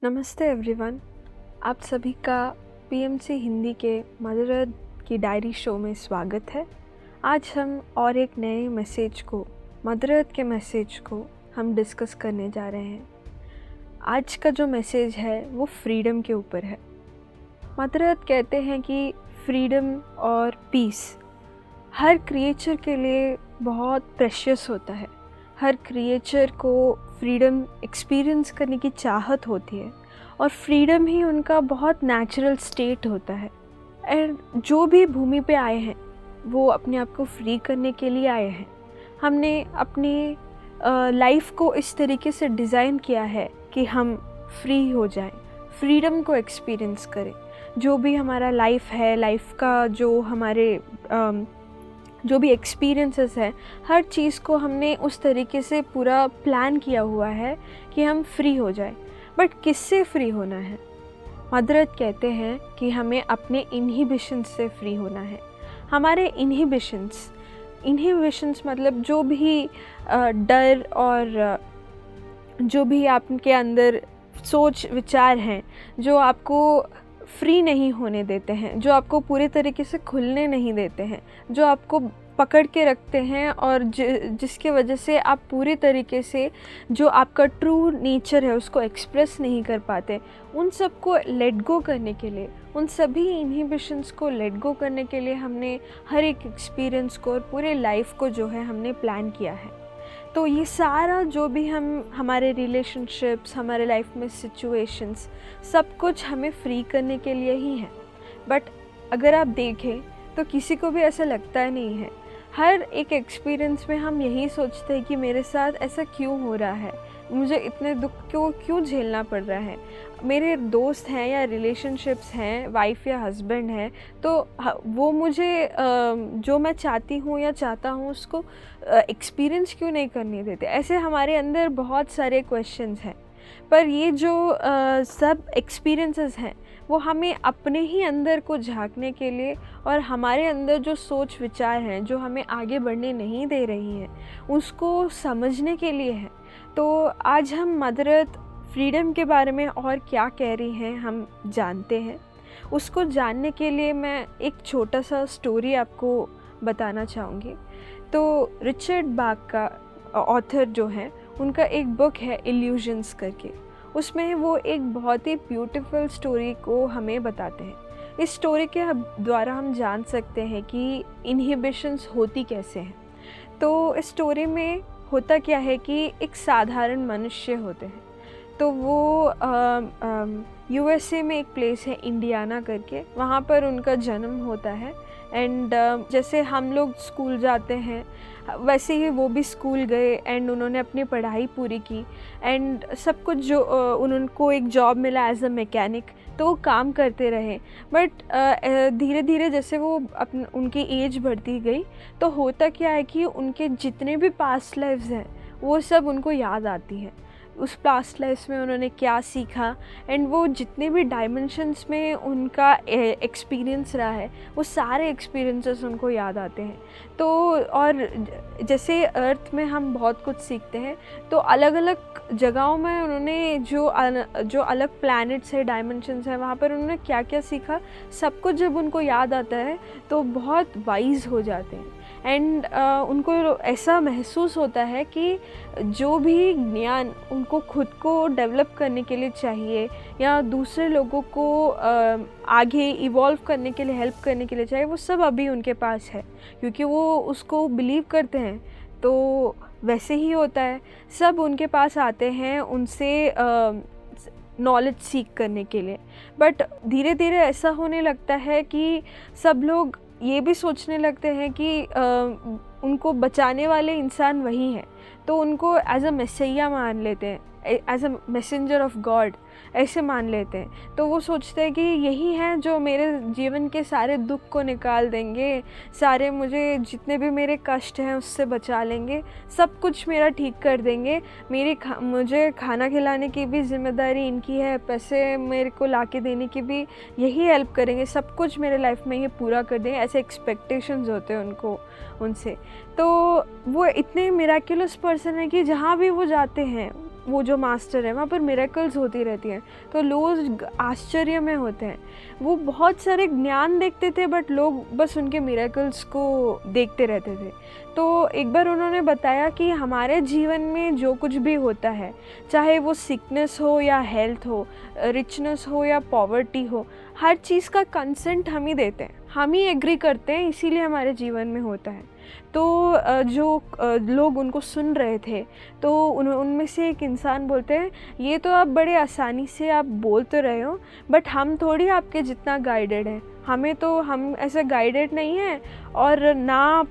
नमस्ते एवरीवन। आप सभी का पीएमसी हिंदी के मदर अर्थ की डायरी शो में स्वागत है। आज हम और एक नए मैसेज को, मदर अर्थ के मैसेज को हम डिस्कस करने जा रहे हैं। आज का जो मैसेज है वो फ्रीडम के ऊपर है। मदर अर्थ कहते हैं कि फ्रीडम और पीस हर क्रिएचर के लिए बहुत प्रेशियस होता है। हर क्रिएचर को फ्रीडम एक्सपीरियंस करने की चाहत होती है और फ्रीडम ही उनका बहुत नेचुरल स्टेट होता है। एंड जो भी भूमि पे आए हैं वो अपने आप को फ्री करने के लिए आए हैं। हमने अपनी लाइफ को इस तरीके से डिज़ाइन किया है कि हम फ्री हो जाएं, फ्रीडम को एक्सपीरियंस करें। जो भी हमारा लाइफ है, लाइफ का जो हमारे जो भी एक्सपीरियंसेस है, हर चीज़ को हमने उस तरीके से पूरा प्लान किया हुआ है कि हम फ्री हो जाए। बट किससे फ्री होना है? मदर अर्थ कहते हैं कि हमें अपने इनहिबिशंस से फ्री होना है। हमारे इनहिबिशंस मतलब जो भी डर और जो भी आपके अंदर सोच विचार हैं जो आपको फ्री नहीं होने देते हैं, जो आपको पूरे तरीके से खुलने नहीं देते हैं, जो आपको पकड़ के रखते हैं और जिसके वजह से आप पूरे तरीके से जो आपका ट्रू नेचर है उसको एक्सप्रेस नहीं कर पाते, उन सब को लेट गो करने के लिए, उन सभी इनहिबिशंस को लेट गो करने के लिए हमने हर एक एक्सपीरियंस को और पूरे लाइफ को जो है हमने प्लान किया है। तो ये सारा जो भी हमारे रिलेशनशिप्स, हमारे लाइफ में सिचुएशंस, सब कुछ हमें फ्री करने के लिए ही है। बट अगर आप देखें तो किसी को भी ऐसा लगता नहीं है। हर एक एक्सपीरियंस में हम यही सोचते हैं कि मेरे साथ ऐसा क्यों हो रहा है, मुझे इतने दुख क्यों झेलना पड़ रहा है। मेरे दोस्त हैं या रिलेशनशिप्स हैं, वाइफ या हस्बैंड हैं, तो वो मुझे जो मैं चाहती हूँ या चाहता हूँ उसको एक्सपीरियंस क्यों नहीं करने देते। ऐसे हमारे अंदर बहुत सारे क्वेश्चंस हैं। पर ये जो सब एक्सपीरियंसेस हैं वो हमें अपने ही अंदर को झांकने के लिए और हमारे अंदर जो सोच विचार हैं जो हमें आगे बढ़ने नहीं दे रही हैं उसको समझने के लिए है। तो आज हम मदर अर्थ फ्रीडम के बारे में और क्या कह रही हैं हम जानते हैं। उसको जानने के लिए मैं एक छोटा सा स्टोरी आपको बताना चाहूँगी। तो रिचर्ड बाक का ऑथर जो है उनका एक बुक है इल्यूजन्स करके, उसमें वो एक बहुत ही ब्यूटीफुल स्टोरी को हमें बताते हैं। इस स्टोरी के द्वारा हम जान सकते हैं कि इनहिबिशंस होती कैसे हैं। तो इस स्टोरी में होता क्या है कि एक साधारण मनुष्य होते हैं। तो वो यूएसए में एक प्लेस है इंडियाना करके, वहाँ पर उनका जन्म होता है। एंड जैसे हम लोग स्कूल जाते हैं वैसे ही वो भी स्कूल गए एंड उन्होंने अपनी पढ़ाई पूरी की एंड सब कुछ जो उनको एक जॉब मिला एज अ मैकेनिक, तो वो काम करते रहे। बट धीरे धीरे जैसे वो उनकी एज बढ़ती गई तो होता क्या है कि उनके जितने भी पास्ट लाइफ्स हैं वो सब उनको याद आती हैं। उस पास्ट लाइफ में उन्होंने क्या सीखा एंड वो जितने भी डायमेंशंस में उनका एक्सपीरियंस रहा है वो सारे एक्सपीरियंसेस उनको याद आते हैं। तो और जैसे अर्थ में हम बहुत कुछ सीखते हैं, तो अलग अलग जगहों में उन्होंने जो अलग प्लैनेट्स है, डायमेंशंस हैं, वहाँ पर उन्होंने क्या क्या सीखा, सब कुछ जब उनको याद आता है तो बहुत वाइज हो जाते हैं। एंड उनको ऐसा महसूस होता है कि जो भी ज्ञान उनको खुद को डेवलप करने के लिए चाहिए या दूसरे लोगों को आगे इवॉल्व करने के लिए, हेल्प करने के लिए चाहिए, वो सब अभी उनके पास है क्योंकि वो उसको बिलीव करते हैं। तो वैसे ही होता है, सब उनके पास आते हैं उनसे नॉलेज सीख करने के लिए। बट धीरे धीरे ऐसा होने लगता है कि सब लोग ये भी सोचने लगते हैं कि उनको बचाने वाले इंसान वही हैं, तो उनको एज अ मैसेया मान लेते हैं, as a messenger of God ऐसे मान लेते हैं। तो वो सोचते हैं कि यही हैं जो मेरे जीवन के सारे दुख को निकाल देंगे, सारे मुझे जितने भी मेरे कष्ट हैं उससे बचा लेंगे, सब कुछ मेरा ठीक कर देंगे, मुझे खाना खिलाने की भी जिम्मेदारी इनकी है, पैसे मेरे को लाके देने की भी यही हेल्प करेंगे, सब कुछ मेरे लाइफ में ये पूरा कर देंगे, ऐसे एक्सपेक्टेशंस होते हैं उनको उनसे। तो वो इतने मिराक्युलस पर्सन है कि जहाँ भी वो जाते हैं, वो जो मास्टर है वहाँ पर मिरेकल्स होती रहती जाती हैं तो लोग आश्चर्य में होते हैं। वो बहुत सारे ज्ञान देखते थे बट लोग बस उनके मिरेकल्स को देखते रहते थे। तो एक बार उन्होंने बताया कि हमारे जीवन में जो कुछ भी होता है, चाहे वो सिकनेस हो या हेल्थ हो, रिचनेस हो या पॉवर्टी हो, हर चीज़ का कंसेंट हम ही देते हैं, हम ही एग्री करते हैं, इसीलिए हमारे जीवन में होता है। तो लोग उनको सुन रहे थे तो उनमें से एक इंसान बोलते हैं, ये तो आप बड़े आसानी से आप बोल तो रहे हो बट हम थोड़ी आपके जितना गाइडेड हैं, हम ऐसे गाइडेड नहीं हैं और ना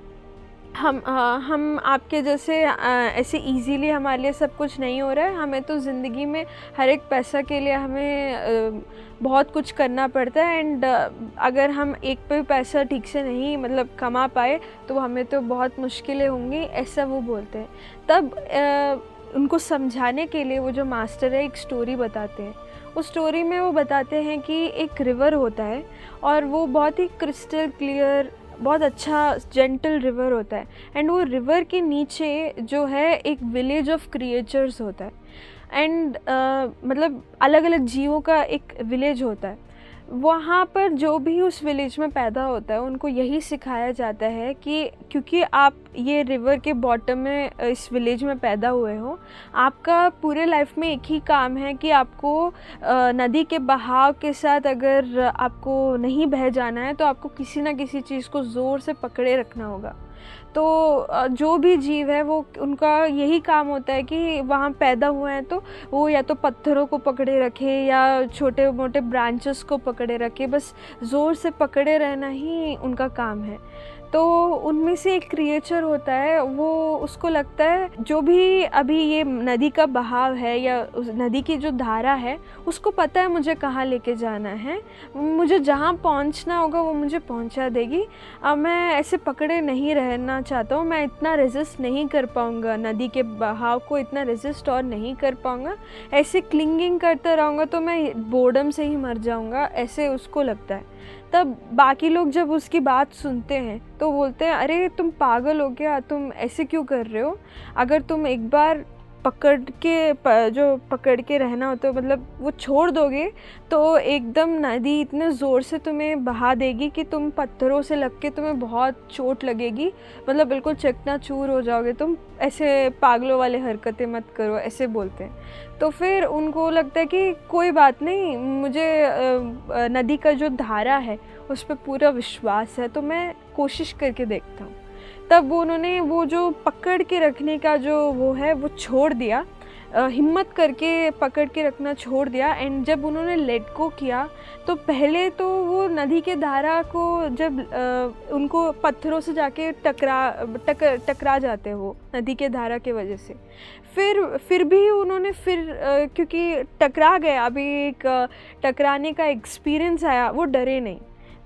हम आपके जैसे ऐसे इजीली हमारे लिए सब कुछ नहीं हो रहा है। हमें तो ज़िंदगी में हर एक पैसा के लिए हमें बहुत कुछ करना पड़ता है एंड अगर हम एक पे पैसा ठीक से नहीं मतलब कमा पाए तो हमें तो बहुत मुश्किलें होंगी, ऐसा वो बोलते हैं। तब उनको समझाने के लिए वो जो मास्टर है एक स्टोरी बताते हैं। उस स्टोरी में वो बताते हैं कि एक रिवर होता है और वो बहुत ही क्रिस्टल क्लियर, बहुत अच्छा जेंटल रिवर होता है एंड वो रिवर के नीचे जो है एक विलेज ऑफ क्रिएचर्स होता है एंड मतलब अलग अलग जीवों का एक विलेज होता है। वहाँ पर जो भी उस विलेज में पैदा होता है उनको यही सिखाया जाता है कि क्योंकि आप ये रिवर के बॉटम में इस विलेज में पैदा हुए हो, आपका पूरे लाइफ में एक ही काम है कि आपको नदी के बहाव के साथ अगर आपको नहीं बह जाना है तो आपको किसी ना किसी चीज़ को ज़ोर से पकड़े रखना होगा। तो जो भी जीव है वो उनका यही काम होता है कि वहाँ पैदा हुए हैं तो वो या तो पत्थरों को पकड़े रखे या छोटे मोटे ब्रांचेस को पकड़े रखे, बस ज़ोर से पकड़े रहना ही उनका काम है। तो उनमें से एक क्रिएचर होता है, वो उसको लगता है जो भी अभी ये नदी का बहाव है या उस नदी की जो धारा है उसको पता है मुझे कहाँ लेके जाना है, मुझे जहाँ पहुँचना होगा वो मुझे पहुँचा देगी। अब मैं ऐसे पकड़े नहीं रहना चाहता हूँ, मैं इतना रेजिस्ट नहीं कर पाऊँगा, नदी के बहाव को इतना रेजिस्ट और नहीं कर पाऊँगा, ऐसे क्लिंगिंग करता रहूँगा तो मैं बोर्डम से ही मर जाऊँगा, ऐसे उसको लगता है। तब बाकी लोग जब उसकी बात सुनते हैं तो बोलते हैं, अरे तुम पागल हो क्या, तुम ऐसे क्यों कर रहे हो? अगर तुम एक बार पकड़ के रहना हो तो मतलब वो छोड़ दोगे तो एकदम नदी इतने ज़ोर से तुम्हें बहा देगी कि तुम पत्थरों से लग के तुम्हें बहुत चोट लगेगी, मतलब बिल्कुल चकनाचूर हो जाओगे तुम, ऐसे पागलों वाले हरकतें मत करो, ऐसे बोलते हैं। तो फिर उनको लगता है कि कोई बात नहीं, मुझे नदी का जो धारा है उस पर पूरा विश्वास है तो मैं कोशिश करके देखता हूँ। तब उन्होंने वो जो पकड़ के रखने का जो वो है वो छोड़ दिया, हिम्मत करके पकड़ के रखना छोड़ दिया एंड जब उन्होंने लेट गो किया तो पहले तो वो नदी के धारा को जब उनको पत्थरों से जाके टकरा जाते वो नदी के धारा के वजह से, फिर भी उन्होंने क्योंकि टकरा गए, अभी एक टकराने का एक्सपीरियंस आया, वो डरे नहीं।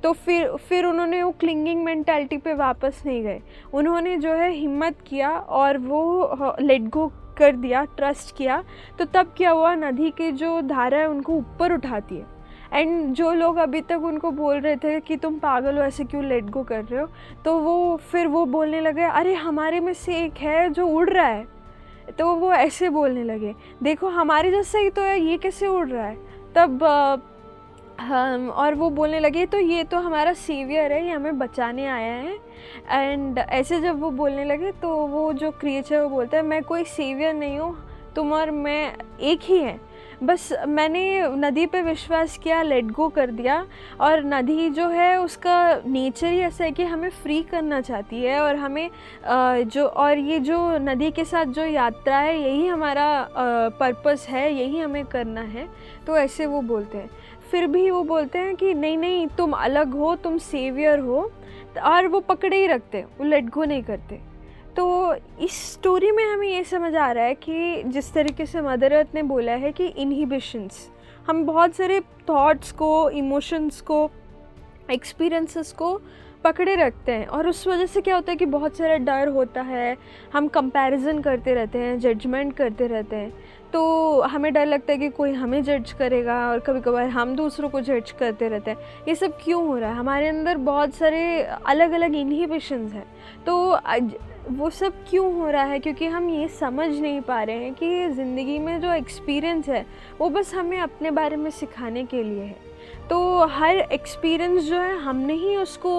तो फिर उन्होंने वो क्लिंगिंग मेंटालिटी पे वापस नहीं गए, उन्होंने जो है हिम्मत किया और वो लेट गो कर दिया, ट्रस्ट किया। तो तब क्या हुआ, नदी की जो धारा है उनको ऊपर उठाती है एंड जो लोग अभी तक उनको बोल रहे थे कि तुम पागल हो, ऐसे क्यों लेट गो कर रहे हो, तो वो बोलने लगे, अरे हमारे में से एक है जो उड़ रहा है। तो वो ऐसे बोलने लगे, देखो हमारे जैसा ही तो है, ये कैसे उड़ रहा है। तब और वो बोलने लगे, तो ये तो हमारा सेवियर है, ये हमें बचाने आया है। एंड ऐसे जब वो बोलने लगे तो वो जो क्रिएचर वो बोलता है, मैं कोई सेवियर नहीं हूँ, तुम और मैं एक ही हैं, बस मैंने नदी पे विश्वास किया, लेट गो कर दिया। और नदी जो है उसका नेचर ही ऐसा है कि हमें फ्री करना चाहती है और हमें ये जो नदी के साथ जो यात्रा है यही हमारा पर्पस है, यही हमें करना है। तो ऐसे वो बोलते हैं। फिर भी वो बोलते हैं कि नहीं तुम अलग हो, तुम सेवियर हो, और वो पकड़े ही रखते, वो लेट गो नहीं करते। तो इस स्टोरी में हमें ये समझ आ रहा है कि जिस तरीके से मदर अर्थ ने बोला है कि इनहिबिशंस, हम बहुत सारे थॉट्स को, इमोशंस को, एक्सपीरियंसेस को पकड़े रखते हैं और उस वजह से क्या होता है कि बहुत सारा डर होता है, हम कंपैरिजन करते रहते हैं, जजमेंट करते रहते हैं। तो हमें डर लगता है कि कोई हमें जज करेगा और कभी कभार हम दूसरों को जज करते रहते हैं। ये सब क्यों हो रहा है? हमारे अंदर बहुत सारे अलग अलग इनहिबिशंस हैं। तो वो सब क्यों हो रहा है? क्योंकि हम ये समझ नहीं पा रहे हैं कि ये ज़िंदगी में जो एक्सपीरियंस है वो बस हमें अपने बारे में सिखाने के लिए है। तो हर एक्सपीरियंस जो है हमने ही उसको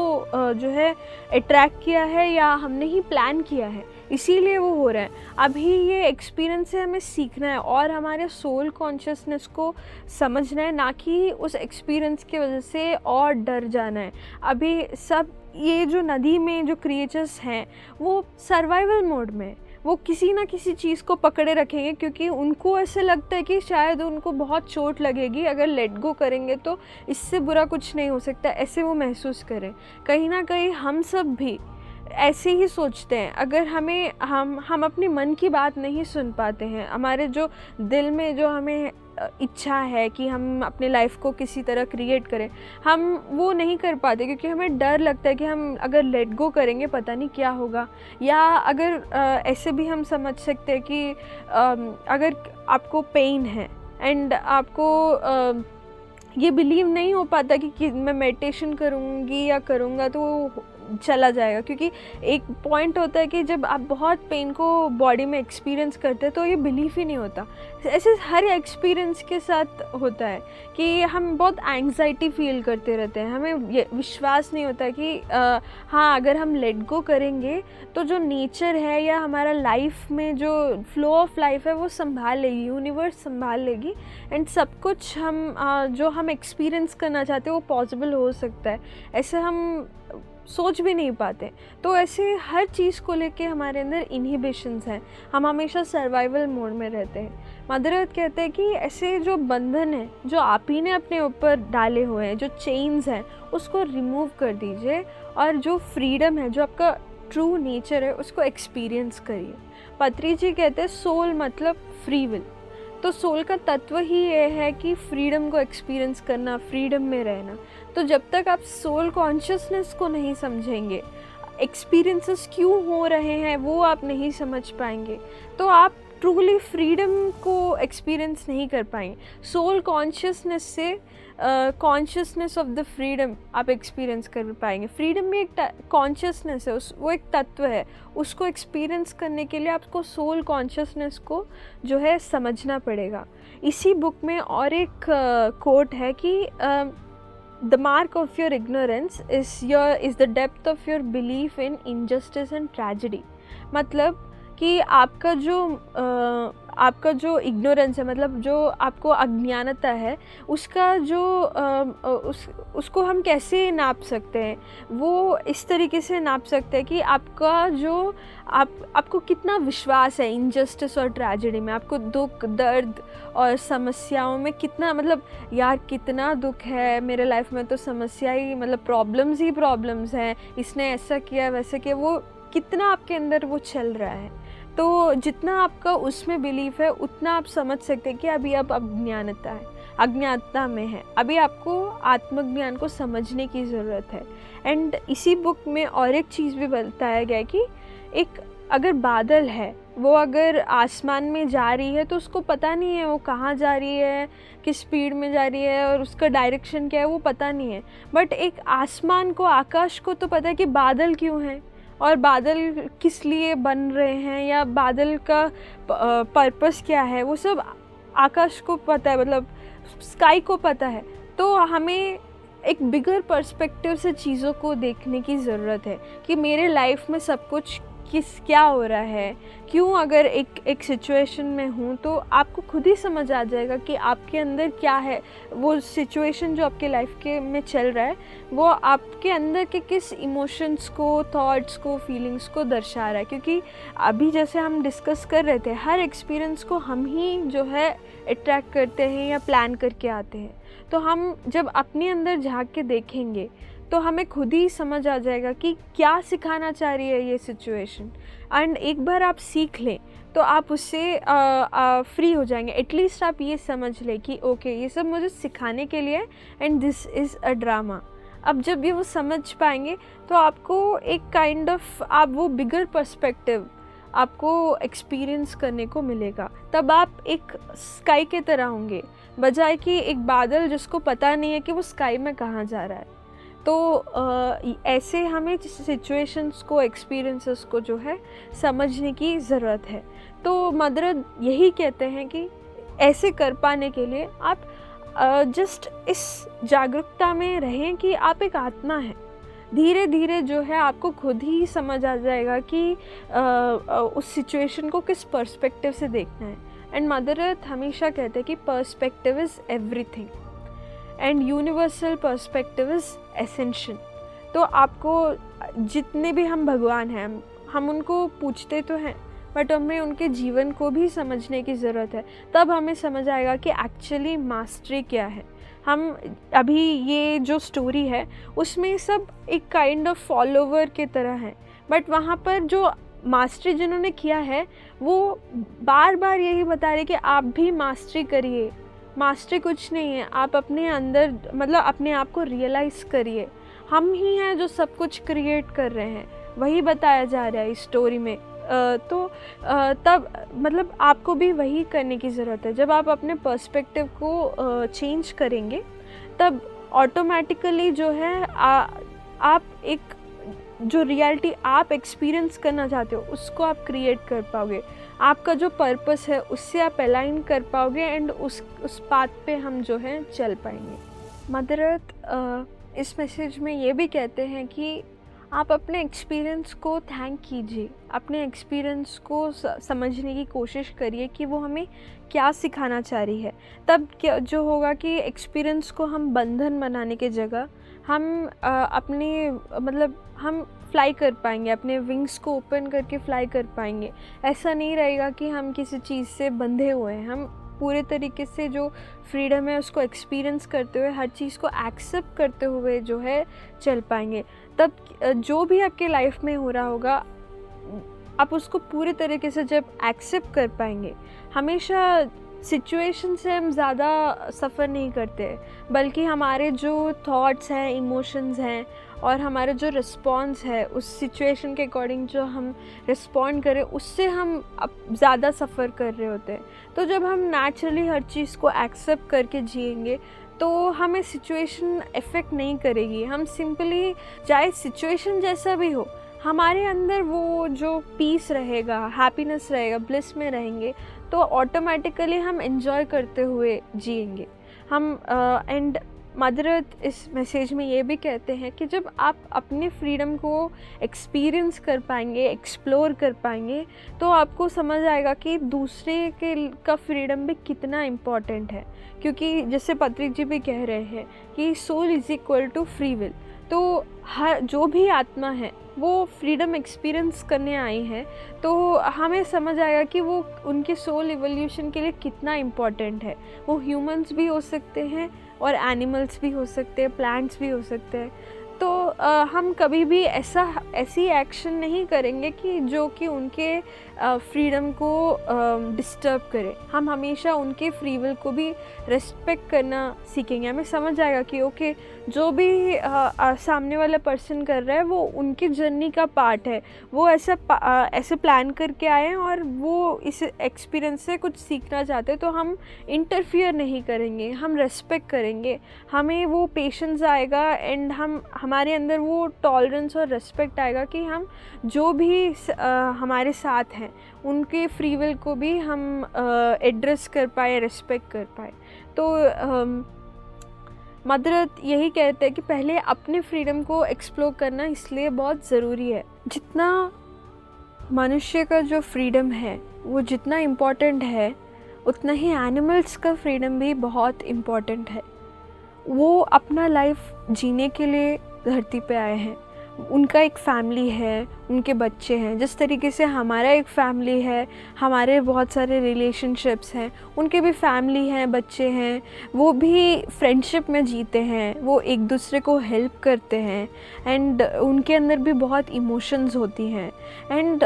जो है अट्रैक्ट किया है या हमने ही प्लान किया है, इसीलिए वो हो रहा है। अभी ये एक्सपीरियंस से हमें सीखना है और हमारे सोल कॉन्शियसनेस को समझना है, ना कि उस एक्सपीरियंस की वजह से और डर जाना है। अभी सब ये जो नदी में जो क्रिएचर्स हैं वो सर्वाइवल मोड में है। वो किसी ना किसी चीज़ को पकड़े रखेंगे क्योंकि उनको ऐसे लगता है कि शायद उनको बहुत चोट लगेगी, अगर लेट गो करेंगे तो इससे बुरा कुछ नहीं हो सकता, ऐसे वो महसूस करें। कहीं ना कहीं हम सब भी ऐसे ही सोचते हैं। अगर हम अपने मन की बात नहीं सुन पाते हैं, हमारे जो दिल में जो हमें इच्छा है कि हम अपने लाइफ को किसी तरह क्रिएट करें, हम वो नहीं कर पाते क्योंकि हमें डर लगता है कि हम अगर लेट गो करेंगे पता नहीं क्या होगा। या अगर ऐसे भी हम समझ सकते हैं कि अगर आपको पेन है एंड आपको ये बिलीव नहीं हो पाता कि मैं मेडिटेशन करूँगी या करूँगा तो वो चला जाएगा, क्योंकि एक पॉइंट होता है कि जब आप बहुत पेन को बॉडी में एक्सपीरियंस करते हैं तो ये बिलीफ ही नहीं होता। ऐसे हर एक्सपीरियंस के साथ होता है कि हम बहुत एंग्जाइटी फील करते रहते हैं, हमें ये विश्वास नहीं होता कि हाँ अगर हम लेट गो करेंगे तो जो नेचर है या हमारा लाइफ में जो फ्लो ऑफ लाइफ है वो संभाल लेगी, यूनिवर्स संभाल लेगी एंड सब कुछ हम जो हम एक्सपीरियंस करना चाहते हैं वो पॉसिबल हो सकता है। ऐसे हम सोच भी नहीं पाते। तो ऐसे हर चीज़ को लेके हमारे अंदर इनहिबिशंस हैं, हम हमेशा सर्वाइवल मोड में रहते हैं। मदर अर्थ कहते हैं कि ऐसे जो बंधन है जो आप ही ने अपने ऊपर डाले हुए हैं, जो चेन्स हैं उसको रिमूव कर दीजिए और जो फ्रीडम है, जो आपका ट्रू नेचर है उसको एक्सपीरियंस करिए। पत्री जी कहते हैं सोल मतलब फ्री विल। तो सोल का तत्व ही ये है कि फ्रीडम को एक्सपीरियंस करना, फ्रीडम में रहना। तो जब तक आप सोल कॉन्शियसनेस को नहीं समझेंगे, एक्सपीरियंसेस क्यों हो रहे हैं वो आप नहीं समझ पाएंगे, तो आप ट्रूली फ्रीडम को एक्सपीरियंस नहीं कर पाएंगे। सोल कॉन्शियसनेस से कॉन्शियसनेस ऑफ द फ्रीडम आप एक्सपीरियंस कर पाएंगे। फ्रीडम में एक कॉन्शियसनेस है, वो एक तत्व है, उसको एक्सपीरियंस करने के लिए आपको सोल कॉन्शियसनेस को जो है समझना पड़ेगा। इसी बुक में और एक कोट है कि the mark of your ignorance is the depth of your belief in injustice and tragedy। मतलब कि आपका जो इग्नोरेंस है, मतलब जो आपको अज्ञानता है, उसका जो उसको हम कैसे नाप सकते हैं? वो इस तरीके से नाप सकते हैं कि आपका जो आपको कितना विश्वास है इनजस्टिस और ट्रेजेडी में, आपको दुख, दर्द और समस्याओं में कितना, मतलब यार कितना दुख है मेरे लाइफ में, तो समस्या ही, मतलब प्रॉब्लम्स ही प्रॉब्लम्स हैं, इसने ऐसा किया वैसे किया, वो कितना आपके अंदर वो चल रहा है। तो जितना आपका उसमें बिलीफ है उतना आप समझ सकते हैं कि अभी आप अज्ञानता में है, अभी आपको आत्मज्ञान को समझने की ज़रूरत है। एंड इसी बुक में और एक चीज़ भी बताया गया है कि एक अगर बादल है, वो अगर आसमान में जा रही है तो उसको पता नहीं है वो कहाँ जा रही है, किस स्पीड में जा रही है और उसका डायरेक्शन क्या है वो पता नहीं है। बट एक आसमान को, आकाश को तो पता है कि बादल क्यों हैं और बादल किस लिए बन रहे हैं या बादल का पर्पस क्या है, वो सब आकाश को पता है, मतलब स्काई को पता है। तो हमें एक बिगर पर्सपेक्टिव से चीज़ों को देखने की ज़रूरत है कि मेरे लाइफ में सब कुछ क्या हो रहा है, क्यों अगर एक सिचुएशन में हूँ तो आपको खुद ही समझ आ जाएगा कि आपके अंदर क्या है। वो सिचुएशन जो आपके लाइफ के में चल रहा है वो आपके अंदर के किस इमोशंस को, थॉट्स को, फीलिंग्स को दर्शा रहा है। क्योंकि अभी जैसे हम डिस्कस कर रहे थे, हर एक्सपीरियंस को हम ही जो है अट्रैक्ट करते हैं या प्लान करके आते हैं। तो हम जब अपने अंदर झांक के देखेंगे तो हमें खुद ही समझ आ जाएगा कि क्या सिखाना चाह रही है ये सिचुएशन। एंड एक बार आप सीख लें तो आप उससे फ्री हो जाएंगे। एटलीस्ट आप ये समझ लें कि ओके ये सब मुझे सिखाने के लिए and this is a drama. अब जब ये वो समझ पाएंगे तो आपको एक काइंड ऑफ आप वो बिगर पर्सपेक्टिव आपको एक्सपीरियंस करने को मिलेगा। तब आप एक स्काई के तरह होंगे, बजाय कि एक बादल जिसको पता नहीं है कि वो स्काई में कहाँ जा रहा है। तो ऐसे हमें सिचुएशंस को, एक्सपीरियंसेस को जो है समझने की ज़रूरत है। तो मदर यही कहते हैं कि ऐसे कर पाने के लिए आप जस्ट इस जागरूकता में रहें कि आप एक आत्मा हैं। धीरे धीरे जो है आपको खुद ही समझ आ जाएगा कि उस सिचुएशन को किस पर्सपेक्टिव से देखना है। एंड मदर अर्थ हमेशा कहते हैं कि perspective is everything and universal perspective is essential. तो आपको जितने भी हम भगवान हैं, हम उनको पूछते तो हैं, बट हमें उनके जीवन को भी समझने की ज़रूरत है। तब हमें समझ आएगा कि एक्चुअली मास्टरी क्या है। हम अभी ये जो स्टोरी है उसमें सब एक काइंड ऑफ फॉलोवर के तरह हैं, बट वहाँ पर जो मास्टरी जिन्होंने किया है वो बार बार यही बता रहे कि आप भी मास्टरी करिए। मास्टरी कुछ नहीं है, आप अपने अंदर मतलब अपने आप को रियलाइज़ करिए। हम ही हैं जो सब कुछ क्रिएट कर रहे हैं, वही बताया जा रहा है इस स्टोरी में। तब मतलब आपको भी वही करने की ज़रूरत है। जब आप अपने पर्सपेक्टिव को चेंज करेंगे तब ऑटोमेटिकली जो है आप एक जो रियलिटी आप एक्सपीरियंस करना चाहते हो उसको आप क्रिएट कर पाओगे। आपका जो पर्पस है उससे आप अलाइन कर पाओगे एंड उस पाथ पे हम जो है चल पाएंगे। मदर अर्थ इस मैसेज में ये भी कहते हैं कि आप अपने एक्सपीरियंस को थैंक कीजिए, अपने एक्सपीरियंस को समझने की कोशिश करिए कि वो हमें क्या सिखाना चाह रही है। तब क्या जो होगा कि एक्सपीरियंस को हम बंधन बनाने के जगह हम अपने मतलब हम फ्लाई कर पाएंगे, अपने विंग्स को ओपन करके फ्लाई कर पाएंगे। ऐसा नहीं रहेगा कि हम किसी चीज़ से बंधे हुए हैं। हम पूरे तरीके से जो फ्रीडम है उसको एक्सपीरियंस करते हुए, हर चीज़ को एक्सेप्ट करते हुए जो है चल पाएंगे। तब जो भी आपके लाइफ में हो रहा होगा आप उसको पूरे तरीके से जब एक्सेप्ट कर पाएंगे, हमेशा सिचुएशन से हम ज़्यादा सफ़र नहीं करते, बल्कि हमारे जो थॉट्स हैं, इमोशंस हैं और हमारा जो रिस्पॉन्स है उस सिचुएशन के अकॉर्डिंग जो हम रिस्पॉन्ड करें उससे हम अब ज़्यादा सफ़र कर रहे होते हैं। तो जब हम नेचुरली हर चीज़ को एक्सेप्ट करके जिएंगे तो हमें सिचुएशन इफ़ेक्ट नहीं करेगी। हम सिंपली चाहे सिचुएशन जैसा भी हो, हमारे अंदर वो जो पीस रहेगा, हैप्पीनेस रहेगा, ब्लिस में रहेंगे, तो ऑटोमेटिकली हम एंजॉय करते हुए जिएंगे हम। एंड मदर अर्थ इस मैसेज में ये भी कहते हैं कि जब आप अपने फ्रीडम को एक्सपीरियंस कर पाएंगे, एक्सप्लोर कर पाएंगे, तो आपको समझ आएगा कि दूसरे का फ्रीडम भी कितना इम्पॉर्टेंट है। क्योंकि जैसे पत्रिक जी भी कह रहे हैं कि soul is equal to free will. तो हर जो भी आत्मा है वो फ्रीडम एक्सपीरियंस करने आई है, तो हमें समझ आएगा कि वो उनके सोल इवोल्यूशन के लिए कितना इम्पॉर्टेंट है। वो ह्यूमंस भी हो सकते हैं और एनिमल्स भी हो सकते हैं, प्लांट्स भी हो सकते हैं। तो हम कभी भी ऐसी एक्शन नहीं करेंगे कि जो कि उनके फ्रीडम को डिस्टर्ब करे। हम हमेशा उनके फ्री विल को भी रिस्पेक्ट करना सीखेंगे। हमें समझ आएगा कि ओके, जो भी सामने वाला पर्सन कर रहा है वो उनकी जर्नी का पार्ट है। वो ऐसे प्लान करके आए हैं और वो इस एक्सपीरियंस से कुछ सीखना चाहते हैं, तो हम इंटरफियर नहीं करेंगे, हम रेस्पेक्ट करेंगे। हमें वो पेशेंस आएगा एंड हमारे अंदर वो टॉलरेंस और रेस्पेक्ट आएगा कि हम जो भी हमारे साथ हैं उनके फ्री विल को भी हम एड्रेस कर पाए, रेस्पेक्ट कर पाए। तो मदर अर्थ यही कहते हैं कि पहले अपने फ्रीडम को एक्सप्लोर करना इसलिए बहुत ज़रूरी है। जितना मनुष्य का जो फ्रीडम है वो जितना इम्पोर्टेंट है, उतना ही एनिमल्स का फ्रीडम भी बहुत इम्पोर्टेंट है। वो अपना लाइफ जीने के लिए धरती पे आए हैं, उनका एक फैमिली है, उनके बच्चे हैं। जिस तरीके से हमारा एक फैमिली है, हमारे बहुत सारे रिलेशनशिप्स हैं, उनके भी फैमिली हैं, बच्चे हैं, वो भी फ्रेंडशिप में जीते हैं, वो एक दूसरे को हेल्प करते हैं एंड उनके अंदर भी बहुत इमोशंस होती हैं एंड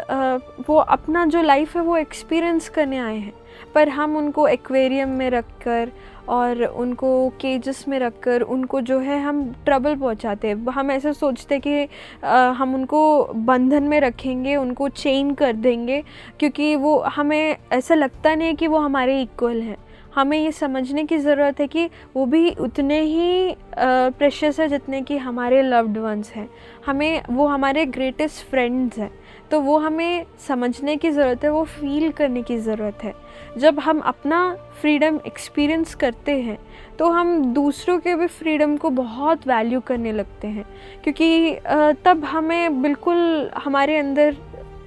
वो अपना जो लाइफ है वो एक्सपीरियंस करने आए हैं। पर हम उनको एक्वेरियम में रखकर और उनको केजेस में रखकर उनको जो है हम ट्रबल पहुंचाते हैं। हम ऐसा सोचते हैं कि हम उनको बंधन में रखेंगे, उनको चेन कर देंगे, क्योंकि वो हमें ऐसा लगता नहीं है कि वो हमारे इक्वल हैं। हमें ये समझने की ज़रूरत है कि वो भी उतने ही प्रेशियस है जितने कि हमारे लव्ड वंस हैं। हमें वो हमारे ग्रेटेस्ट फ्रेंड्स हैं, तो वो हमें समझने की ज़रूरत है, वो फ़ील करने की ज़रूरत है। जब हम अपना फ्रीडम एक्सपीरियंस करते हैं तो हम दूसरों के भी फ्रीडम को बहुत वैल्यू करने लगते हैं, क्योंकि तब हमें बिल्कुल हमारे अंदर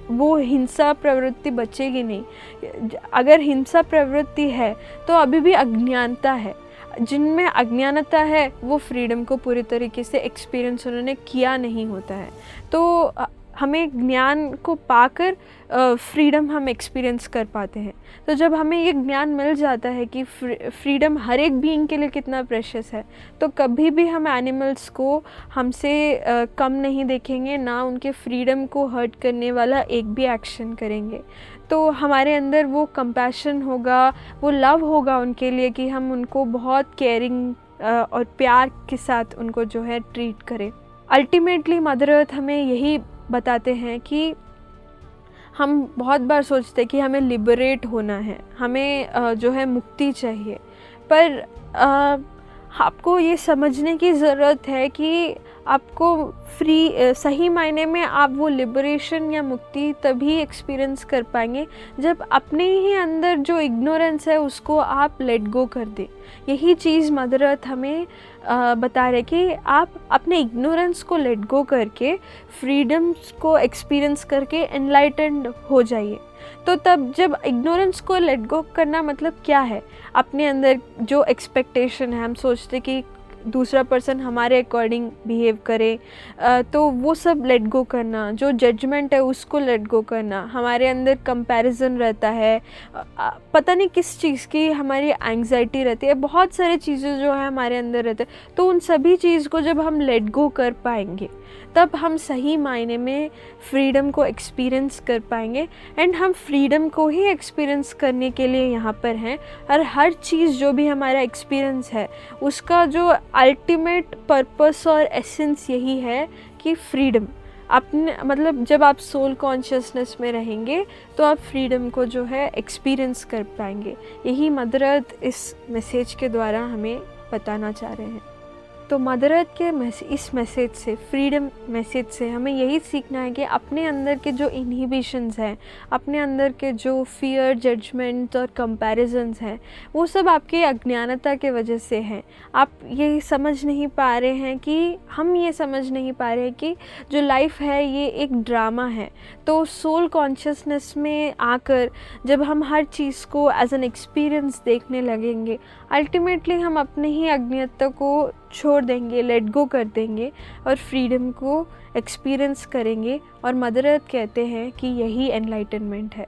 वो हिंसा प्रवृत्ति बचेगी नहीं। अगर हिंसा प्रवृत्ति है तो अभी भी अज्ञानता है। जिनमें अज्ञानता है वो फ्रीडम को पूरी तरीके से एक्सपीरियंस उन्होंने किया नहीं होता है। तो हमें ज्ञान को पाकर फ्रीडम हम एक्सपीरियंस कर पाते हैं। तो जब हमें ये ज्ञान मिल जाता है कि फ्रीडम हर एक बीइंग के लिए कितना प्रेशियस है, तो कभी भी हम एनिमल्स को हमसे कम नहीं देखेंगे, ना उनके फ्रीडम को हर्ट करने वाला एक भी एक्शन करेंगे। तो हमारे अंदर वो कंपैशन होगा, वो लव होगा उनके लिए कि हम उनको बहुत केयरिंग और प्यार के साथ उनको जो है ट्रीट करें। अल्टीमेटली मदर अर्थ हमें यही बताते हैं कि हम बहुत बार सोचते हैं कि हमें लिबरेट होना है, हमें जो है मुक्ति चाहिए, पर आपको ये समझने की ज़रूरत है कि आपको सही मायने में आप वो लिबरेशन या मुक्ति तभी एक्सपीरियंस कर पाएंगे जब अपने ही अंदर जो इग्नोरेंस है उसको आप लेट गो कर दें। यही चीज़ मदर अर्थ हमें बता रहे कि आप अपने इग्नोरेंस को लेट गो करके फ्रीडम्स को एक्सपीरियंस करके एनलाइटेंड हो जाइए। तो तब जब इग्नोरेंस को लेट गो करना मतलब क्या है, अपने अंदर जो एक्सपेक्टेशन है, हम सोचते कि दूसरा पर्सन हमारे अकॉर्डिंग बिहेव करे, तो वो सब लेट गो करना, जो जजमेंट है उसको लेट गो करना। हमारे अंदर कंपैरिजन रहता है, पता नहीं किस चीज़ की हमारी एंग्जाइटी रहती है, बहुत सारी चीज़ें जो है हमारे अंदर रहते हैं। तो उन सभी चीज़ को जब हम लेट गो कर पाएंगे तब हम सही मायने में फ्रीडम को एक्सपीरियंस कर पाएंगे। एंड हम फ्रीडम को ही एक्सपीरियंस करने के लिए यहाँ पर हैं। और हर चीज़ जो भी हमारा एक्सपीरियंस है उसका जो अल्टीमेट पर्पस और एसेंस यही है कि फ्रीडम अपने, मतलब जब आप सोल कॉन्शियसनेस में रहेंगे तो आप फ्रीडम को जो है एक्सपीरियंस कर पाएंगे। यही मदर अर्थ इस मैसेज के द्वारा हमें बताना चाह रहे हैं। तो मदर अर्थ के इस मैसेज से, फ्रीडम मैसेज से हमें यही सीखना है कि अपने अंदर के जो इनहिबिशंस हैं, अपने अंदर के जो फियर, जजमेंट और कंपैरिजंस हैं, वो सब आपकी अज्ञानता के वजह से हैं। आप ये समझ नहीं पा रहे हैं कि हम ये समझ नहीं पा रहे हैं कि जो लाइफ है ये एक ड्रामा है। तो सोल कॉन्शियसनेस में आकर जब हम हर चीज़ को एज एन एक्सपीरियंस देखने लगेंगे, अल्टीमेटली हम अपने ही अज्ञानता को छोड़ देंगे, लेट गो कर देंगे और फ्रीडम को एक्सपीरियंस करेंगे। और मदर अर्थ कहते हैं कि यही एनलाइटनमेंट है।